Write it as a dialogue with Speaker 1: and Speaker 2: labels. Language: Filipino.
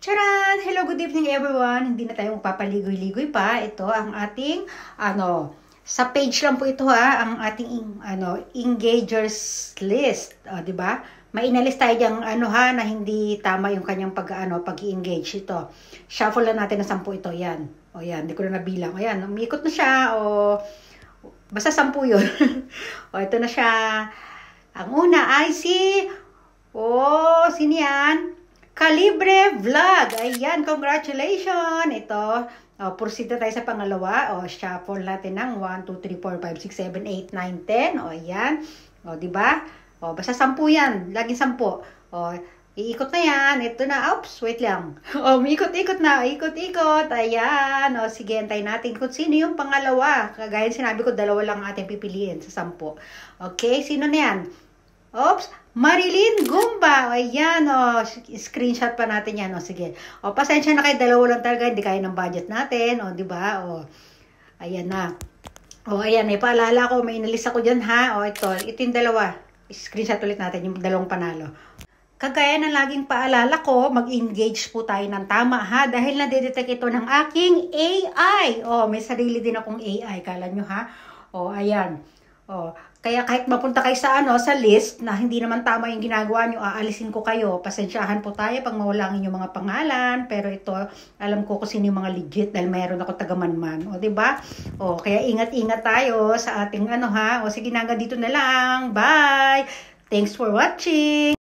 Speaker 1: Charan! Hello, good evening everyone. Hindi na tayo magpapaligoy-ligoy pa. Ito ang ating, sa page lang po ito ang ating, engagers list. Di ba? May inalis tayo diyang, na hindi tama yung kanyang pag-i-engage ito. Shuffle lang natin na 10 ito. Yan. O yan, hindi ko na nabilang. O yan, umikot na siya. O, basta 10 yun. O, ito na siya. Ang una ay si, sino yan? Calibre Vlog. Ayan, congratulations. Ito, proceed na tayo sa pangalawa. Shuffle natin ng 1, 2, 3, 4, 5, 6, 7, 8, 9, 10. Ayan. Diba? Basta 10 yan. Laging 10. Iikot na yan. Ito na. Oops, wait lang. Ikot-ikot na. Ikot-ikot. Ayan. Sige, antayin natin kung sino yung pangalawa. Kagaya sinabi ko, 2 lang ating pipiliin sa 10. Okay, sino na yan? Oops, Marilyn Gumba. Ayan, screenshot pa natin yan. Sige. Pasensya na kayo, 2 lang talaga. Hindi kaya ng budget natin. Di ba? Ayan na. Ayan, may paalala ko. May inalis ako dyan, ha? Ito yung 2. Screenshot ulit natin yung 2 panalo. Kagaya ng laging paalala ko, mag-engage po tayo ng tama, ha? Dahil nadidetect ito ng aking AI. May sarili din akong AI. Kala nyo, ha? Ayan. Kaya kahit mapunta kayo sa sa list na hindi naman tama yung ginagawa nyo, aalisin ko kayo. Pasensyahan po tayo pag mawala ang inyong mga pangalan. Pero ito, alam ko kung sino yung mga legit dahil mayroon ako taga-manman. Diba? Kaya ingat-ingat tayo sa ating sige, hanggang dito na lang. Bye! Thanks for watching!